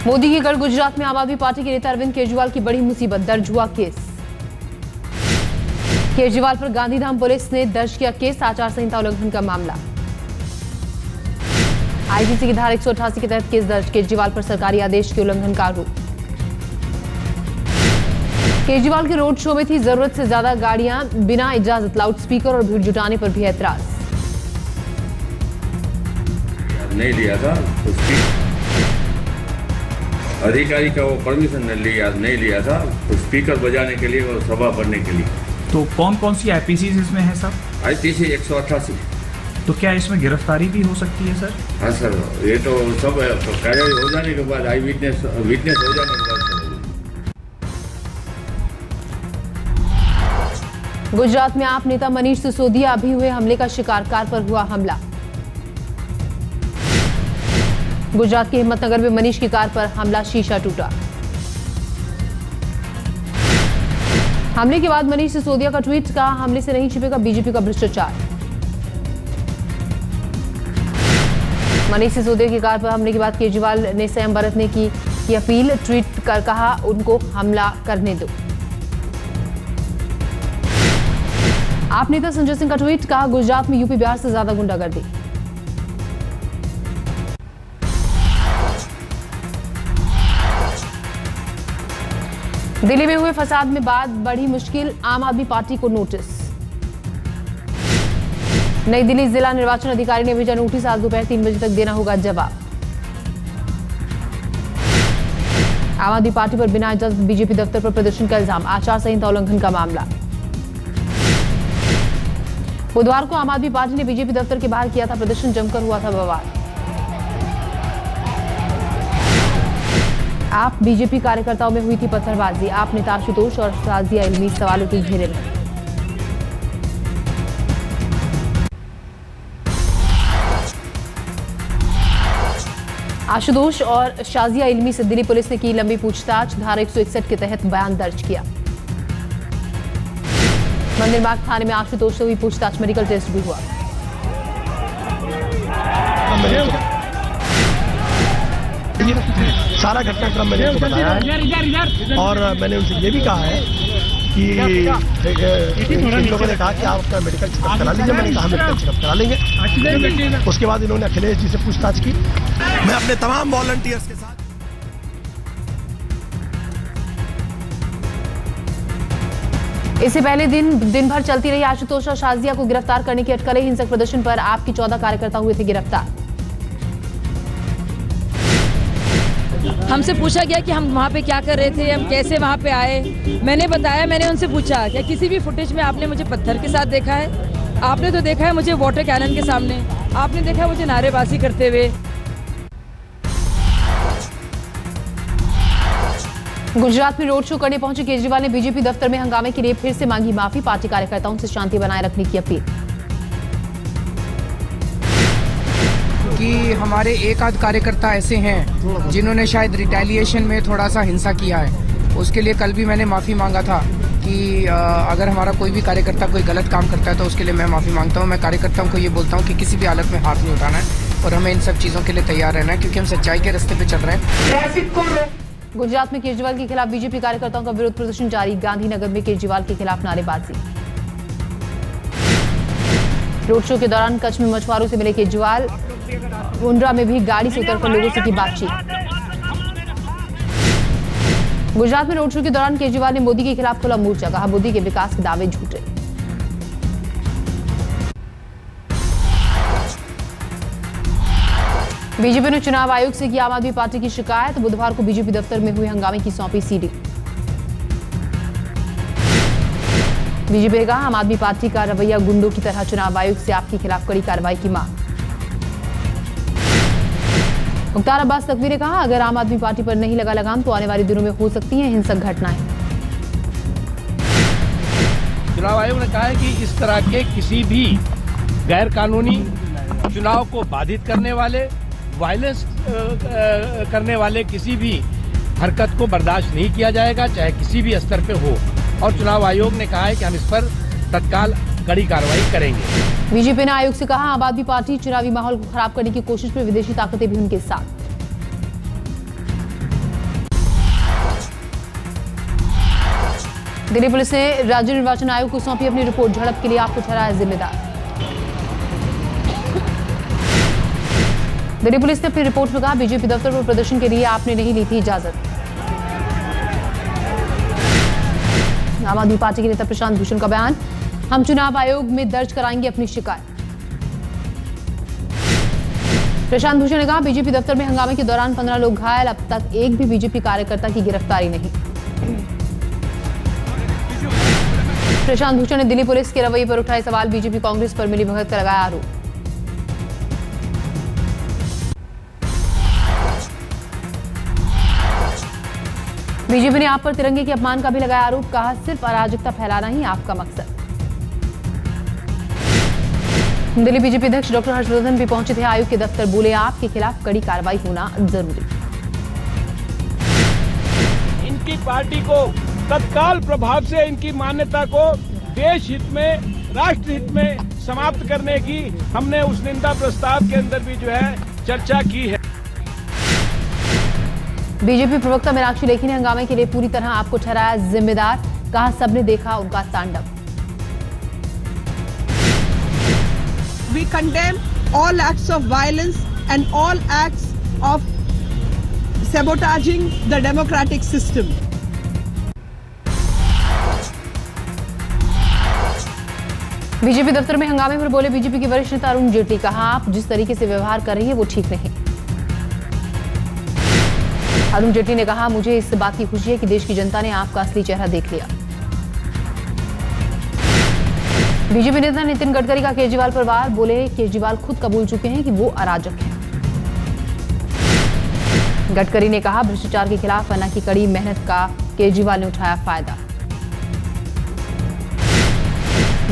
मोदी की गढ़ गुजरात में आम आदमी पार्टी के नेता अरविंद केजरीवाल की बड़ी मुसीबत, दर्ज हुआ केस। केजरीवाल पर गांधीधाम पुलिस ने दर्ज किया केस, आचार संहिता उल्लंघन का मामला। आईपीसी की धारा 188 के तहत केस दर्ज, केजरीवाल पर सरकारी आदेश के उल्लंघन का आरोप। केजरीवाल के रोड शो में थी जरूरत से ज्यादा गाड़ियां, बिना इजाजत लाउडस्पीकर और भीड़ जुटाने पर भी ऐतराज। नहीं लिया था उसकी अधिकारी का वो परमिशन नहीं लिया था तो स्पीकर बजाने के लिए और सभा पढ़ने के लिए। तो कौन कौन सी आईपीसी इसमें है सर? आईपीसी 188। तो क्या इसमें गिरफ्तारी भी हो सकती है सर? हाँ सर, ये तो सब कार्रवाई हो जाने के बाद, विटनेस हो जाने के बाद। गुजरात में आप नेता मनीष सिसोदिया अभी हुए हमले का शिकार, कार पर हुआ हमला। गुजरात के हिम्मतनगर में मनीष की कार पर हमला, शीशा टूटा। हमले के बाद मनीष सिसोदिया का ट्वीट, कहा हमले से नहीं छिपेगा बीजेपी का भ्रष्टाचार। मनीष सिसोदिया की कार पर हमले के बाद केजरीवाल ने संयम बरतने की अपील, ट्वीट कर कहा उनको हमला करने दो। आप नेता संजय सिंह का ट्वीट, कहा गुजरात में यूपी बिहार से ज्यादा गुंडागर्दी। दिल्ली में हुए फसाद में बाद बढ़ी मुश्किल, आम आदमी पार्टी को नोटिस। नई दिल्ली जिला निर्वाचन अधिकारी ने भेजा नोटिस, आज दोपहर 3 बजे तक देना होगा जवाब। आम आदमी पार्टी पर बिना इजाजत बीजेपी दफ्तर पर प्रदर्शन का इल्जाम, आचार संहिता उल्लंघन का मामला। बुधवार को आम आदमी पार्टी ने बीजेपी दफ्तर के बाहर किया था प्रदर्शन, जमकर हुआ था बवाल। आप बीजेपी कार्यकर्ताओं में हुई थी पत्थरबाजी, आप नेता आशुतोष और शाजिया इल्मी सवालों के घेरे में। आशुतोष और शाजिया इल्मी से दिल्ली पुलिस ने की लंबी पूछताछ, धारा 161 के तहत बयान दर्ज किया। मंदिर मार्ग थाने में आशुतोष से हुई पूछताछ, मेडिकल टेस्ट भी हुआ। सारा घटनाक्रम मैंने उनको बताया है और मैंने उनसे ये भी कहा है कि इन लोगों ने कहा कि आप अपना मेडिकल चेकअप करा लीजिए। मैंने कहा मेडिकल चेकअप करा लेंगे। उसके बाद इन्होंने अखिलेश जी से पूछताछ की। मैं अपने तमाम वॉलंटियर्स के साथ इससे पहले दिन भर चलती रही आशुतोष और शाजिया को गिरफ्तार करने की अटकलें, हिंसक प्रदर्शन पर आपकी 14 कार्यकर्ता हुए थे गिरफ्तार। हमसे पूछा गया कि हम वहाँ पे क्या कर रहे थे, हम कैसे वहाँ पे आए। मैंने बताया, मैंने उनसे पूछा क्या किसी भी फुटेज में आपने मुझे पत्थर के साथ देखा है? आपने तो देखा है मुझे वाटर कैनन के सामने, आपने देखा है मुझे नारेबाजी करते हुए। गुजरात में रोड शो करने पहुंचे केजरीवाल ने बीजेपी दफ्तर में हंगामे के लिए फिर से मांगी माफी, पार्टी कार्यकर्ताओं से शांति बनाए रखने की अपील। कि हमारे एक आध कार्यकर्ता ऐसे हैं जिन्होंने शायद रिटेलिएशन में थोड़ा सा हिंसा किया है, उसके लिए कल भी मैंने माफ़ी मांगा था कि अगर हमारा कोई भी कार्यकर्ता कोई गलत काम करता है तो उसके लिए मैं माफ़ी मांगता हूँ। मैं कार्यकर्ताओं को ये बोलता हूँ कि किसी भी हालत में हाथ नहीं उठाना है और हमें इन सब चीज़ों के लिए तैयार रहना है, क्योंकि हम सच्चाई के रास्ते पे चल रहे हैं। गुजरात में केजरीवाल के खिलाफ बीजेपी कार्यकर्ताओं का विरोध प्रदर्शन जारी, गांधीनगर में केजरीवाल के खिलाफ नारेबाजी। रोड शो के दौरान कच्छ में मछुआरों से मिले केजरीवाल, मुंद्रा में भी गाड़ी से उतरकर लोगों से की बातचीत। गुजरात में रोड शो के दौरान केजरीवाल ने मोदी के खिलाफ खुला मोर्चा, कहा मोदी के विकास के दावे झूठे। बीजेपी ने चुनाव आयोग से की आम आदमी पार्टी की शिकायत, बुधवार को बीजेपी दफ्तर में हुए हंगामे की सौंपी सीडी। बीजेपी ने कहा आम आदमी पार्टी का रवैया गुंडों की तरह, चुनाव आयोग से आपके खिलाफ कड़ी कार्रवाई की मांग। मुख्तार अब्बास नकवी ने कहा अगर आम आदमी पार्टी पर नहीं लगा लगाम तो आने वाले दिनों में हो सकती हैं हिंसक घटनाएं। चुनाव आयोग ने कहा है कि इस तरह के किसी भी गैर कानूनी चुनाव को बाधित करने वाले, वायलेंस करने वाले किसी भी हरकत को बर्दाश्त नहीं किया जाएगा, चाहे किसी भी स्तर पे हो। और चुनाव आयोग ने कहा है कि हम इस पर तत्काल कड़ी कार्रवाई करेंगे। बीजेपी ने आयोग से कहा आम आदमी पार्टी चुनावी माहौल को खराब करने की कोशिश में विदेशी ताकतें भी उनके साथ। दिल्ली पुलिस ने राज्य निर्वाचन आयोग को सौंपी अपनी रिपोर्ट। झड़प के लिए आपको ठहराया जिम्मेदार। दिल्ली पुलिस ने अपनी रिपोर्ट में कहा, बीजेपी दफ्तर पर प्रदर्शन के लिए आपने नहीं ली थी इजाजत। आम आदमी पार्टी के नेता प्रशांत भूषण का बयान, हम चुनाव आयोग में दर्ज कराएंगे अपनी शिकायत। प्रशांत भूषण ने कहा, बीजेपी दफ्तर में हंगामे के दौरान 15 लोग घायल, अब तक एक भी बीजेपी कार्यकर्ता की गिरफ्तारी नहीं। प्रशांत भूषण ने दिल्ली पुलिस के रवैये पर उठाए सवाल, बीजेपी कांग्रेस पर मिलीभगत का लगाया आरोप। बीजेपी ने आप पर तिरंगे के अपमान का भी लगाया आरोप, कहा सिर्फ अराजकता फैलाना ही आपका मकसद। दिल्ली बीजेपी अध्यक्ष डॉक्टर हर्षवर्धन भी पहुंचे थे आयोग के दफ्तर, बोले आपके खिलाफ कड़ी कार्रवाई होना जरूरी। इनकी पार्टी को तत्काल प्रभाव से इनकी मान्यता को देश हित में, राष्ट्र हित में समाप्त करने की हमने उस निंदा प्रस्ताव के अंदर भी जो है चर्चा की है। बीजेपी प्रवक्ता मीनाक्षी लेखी ने हंगामे के लिए पूरी तरह आपको ठहराया जिम्मेदार, कहा सबने देखा उनका तांडव। We condemn all acts of violence and all acts of sabotaging the democratic system. BJP दफ्तर में हंगामे पर बोले बीजेपी के वरिष्ठ नेता अरुण जेटली, कहा आप जिस तरीके से व्यवहार कर रही है वो ठीक नहीं। अरुण जेटली ने कहा, मुझे इस बात की खुशी है कि देश की जनता ने आपका असली चेहरा देख लिया। बीजेपी नेता नितिन गडकरी का केजरीवाल पर वार, बोले केजरीवाल खुद कबूल चुके हैं कि वो अराजक हैं। गडकरी ने कहा, भ्रष्टाचार के खिलाफ अन्ना की कड़ी मेहनत का केजरीवाल ने उठाया फायदा।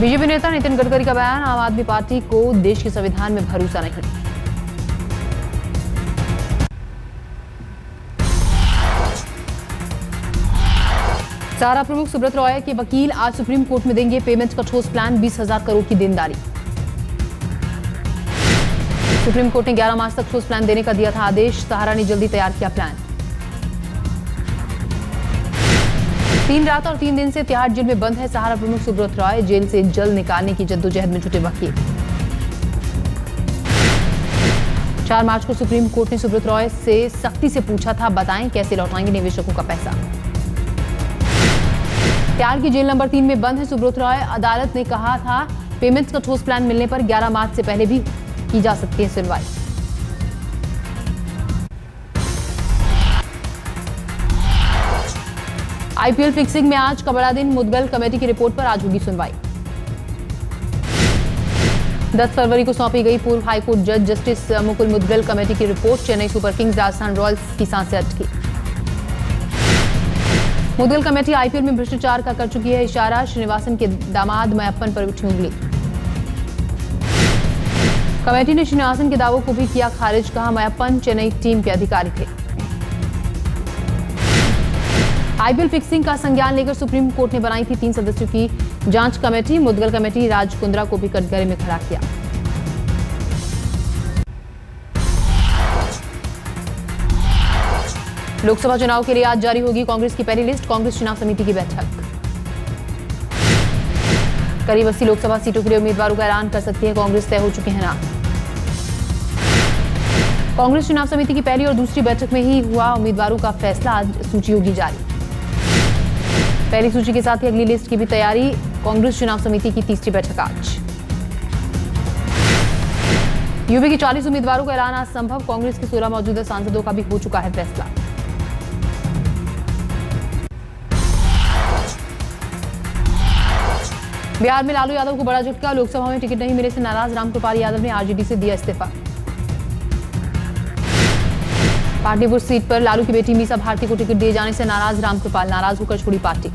बीजेपी नेता नितिन गडकरी का बयान, आम आदमी पार्टी को देश के संविधान में भरोसा नहीं। सहारा प्रमुख सुब्रत रॉय के वकील आज सुप्रीम कोर्ट में देंगे पेमेंट का ठोस प्लान, 20,000 करोड़ की देनदारी। सुप्रीम कोर्ट ने 11 मार्च तक ठोस प्लान देने का दिया था आदेश, सहारा ने जल्दी तैयार किया प्लान। 3 रात और 3 दिन से तिहाड़ जेल में बंद है सहारा प्रमुख सुब्रत रॉय, जेल से जल्द निकालने की जद्दोजहद में जुटे वकील। 4 मार्च को सुप्रीम कोर्ट ने सुब्रत रॉय से सख्ती से पूछा था, बताएं कैसे लौटाएंगे निवेशकों का पैसा। तिहाड़ की जेल नंबर 3 में बंद है सुब्रत रॉय, अदालत ने कहा था पेमेंट्स का ठोस प्लान मिलने पर 11 मार्च से पहले भी की जा सकती है सुनवाई। आईपीएल फिक्सिंग में आज का बड़ा दिन, मुदगल कमेटी की रिपोर्ट पर आज होगी सुनवाई। 10 फरवरी को सौंपी गई पूर्व हाईकोर्ट जज जस्टिस मुकुल मुदगल कमेटी की report, Chennai super Kings Rajasthan Royals की सांसें अटकी। मुदगल कमेटी आईपीएल में भ्रष्टाचार का कर चुकी है इशारा, श्रीनिवासन के दामाद मयप्पन पर उठी उंगली। कमेटी ने श्रीनिवासन के दावों को भी किया खारिज, कहा मयप्पन चेन्नई टीम के अधिकारी थे। आईपीएल फिक्सिंग का संज्ञान लेकर सुप्रीम कोर्ट ने बनाई थी 3 सदस्यों की जांच कमेटी, मुदगल कमेटी राज कुंद्रा को भी कटघरे में खड़ा किया। लोकसभा चुनाव के लिए आज जारी होगी कांग्रेस की पहली लिस्ट, कांग्रेस चुनाव समिति की बैठक। करीब 80 लोकसभा सीटों के लिए उम्मीदवारों का ऐलान कर सकती है कांग्रेस, तय हो चुके हैं नाम। कांग्रेस चुनाव समिति की पहली और दूसरी बैठक में ही हुआ उम्मीदवारों का फैसला, आज सूची होगी जारी। पहली सूची के साथ ही अगली लिस्ट की भी तैयारी, कांग्रेस चुनाव समिति की तीसरी बैठक आज। यूपी के 40 उम्मीदवारों का ऐलान आज संभव, कांग्रेस के 16 मौजूदा सांसदों का भी हो चुका है फैसला। बिहार में लालू यादव को बड़ा झटका, लोकसभा में टिकट नहीं मिलने से नाराज रामकृपाल यादव ने आरजेडी से दिया इस्तीफा। पाटलिपुत्र सीट पर लालू की बेटी मीसा भारती को टिकट दिए जाने से नाराज रामकृपाल, नाराज होकर छोड़ी पार्टी।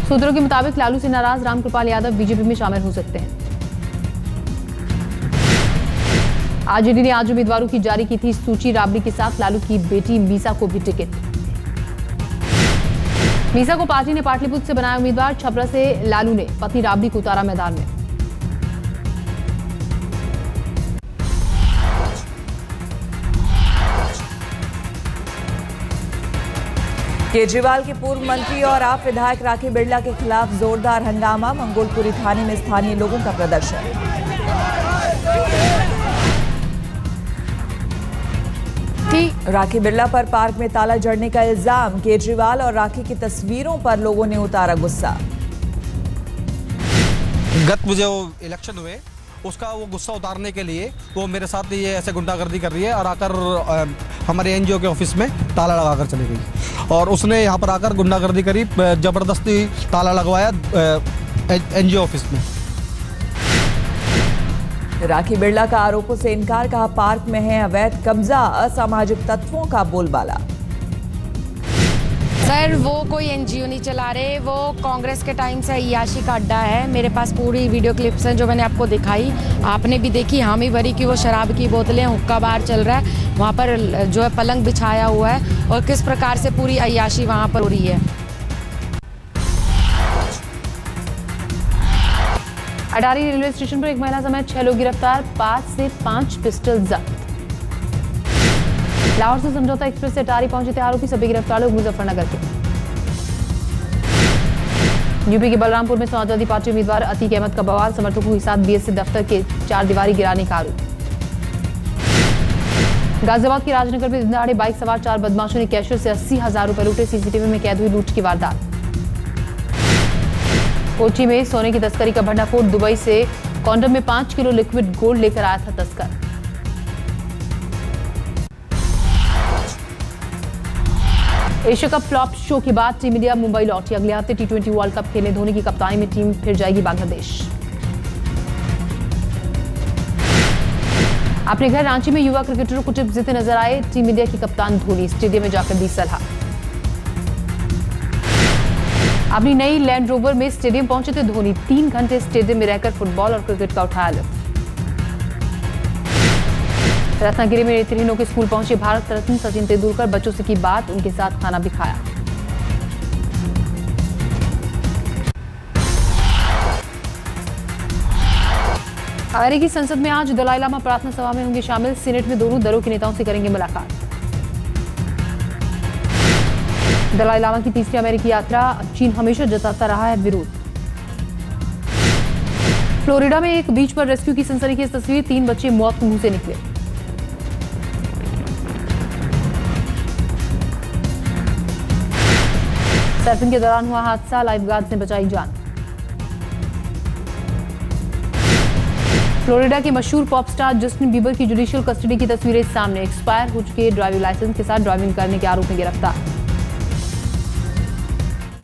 सूत्रों के मुताबिक लालू से नाराज रामकृपाल यादव बीजेपी में शामिल हो सकते हैं। आरजेडी ने आज उम्मीदवारों की जारी की थी सूची, राबड़ी के साथ लालू की बेटी मीसा को भी टिकट। मीसा को पार्टी ने पाटलिपुत्र से बनाया उम्मीदवार, छपरा से लालू ने पत्नी राबड़ी को उतारा मैदान में। केजरीवाल के पूर्व मंत्री और आप विधायक राखी बिरला के खिलाफ जोरदार हंगामा, मंगोलपुरी थाने में स्थानीय लोगों का प्रदर्शन। राखी बिरला पर पार्क में ताला जड़ने का इल्जाम, केजरीवाल और राखी की तस्वीरों पर लोगों ने उतारा गुस्सा। गत मुझे वो इलेक्शन हुए उसका वो गुस्सा उतारने के लिए वो मेरे साथ ये ऐसे गुंडागर्दी कर रही है और आकर हमारे एनजीओ के ऑफिस में ताला लगाकर चली गई और उसने यहाँ पर आकर गुंडागर्दी करी, जबरदस्ती ताला लगवाया एनजीओ ऑफिस में। राखी बिरला का आरोपों से इनकार, कहा पार्क में है अवैध कब्जा, असामाजिक तत्वों का बोलबाला। सर वो कोई एनजीओ नहीं चला रहे, वो कांग्रेस के टाइम से अय्याशी का अड्डा है। मेरे पास पूरी वीडियो क्लिप्स हैं जो मैंने आपको दिखाई, आपने भी देखी। हामी भरी की वो शराब की बोतलें, हुक्का बार चल रहा है वहाँ पर, जो है पलंग बिछाया हुआ है और किस प्रकार से पूरी अय्याशी वहाँ पर हो रही है। अटारी रेलवे स्टेशन पर एक महिला समेत 6 लोग गिरफ्तार, 5 से 5 पिस्टल जब्त। लाहौर से समझौता एक्सप्रेस से अटारी पहुंचे थे आरोपी, सभी गिरफ्तार लोग मुजफ्फरनगर के। यूपी के बलरामपुर में समाजवादी पार्टी उम्मीदवार अतीक अहमद का बवाल, समर्थकों के साथ बीएससी दफ्तर के 4 दीवारी गिराने का आरोप। गाजियाबाद के राजनगर में दिनदहाड़े बाइक सवार 4 बदमाशों ने कैशियर से 80,000 रुपए लूटे, सीसीटीवी में कैद हुई लूट की वारदात। कोची में सोने की तस्करी का भंडाफोड़, दुबई से कॉन्डम में 5 किलो लिक्विड गोल्ड लेकर आया था तस्कर। एशिया कप फ्लॉप शो के बाद टीम इंडिया मुंबई लौटी, अगले हफ्ते T20 वर्ल्ड कप खेलने धोनी की कप्तानी में टीम फिर जाएगी बांग्लादेश। अपने घर रांची में युवा क्रिकेटरों को टिप्स देते नजर आए टीम इंडिया के कप्तान धोनी, स्टेडियम में जाकर दी सलाह। अपनी नई लैंड रोवर में स्टेडियम पहुंचे थे धोनी, 3 घंटे स्टेडियम में रहकर फुटबॉल और क्रिकेट का उठाया लुत्फ। रत्नागिरी में नेत्रहीनों के स्कूल पहुंचे भारत रत्न सचिन तेंदुलकर, बच्चों से की बात, उनके साथ खाना भी खाया। अमेरिकी संसद में आज दलाई लामा प्रार्थना सभा में होंगे शामिल, सीनेट में दोनों दलों के नेताओं से करेंगे मुलाकात। दलाई लामा की तीसरी अमेरिकी यात्रा, चीन हमेशा जताता रहा है विरोध। फ्लोरिडा में एक बीच पर रेस्क्यू की सनसनीखेज तस्वीर, 3 बच्चे मौत के मुंह से निकले। सर्फिंग के दौरान हुआ हादसा, लाइफगार्ड्स ने बचाई जान। फ्लोरिडा के मशहूर पॉप स्टार जस्टिन बीबर की जुडिशियल कस्टडी की तस्वीरें सामने, एक्सपायर हो चुके ड्राइविंग लाइसेंस के साथ ड्राइविंग करने के आरोप में गिरफ्तार।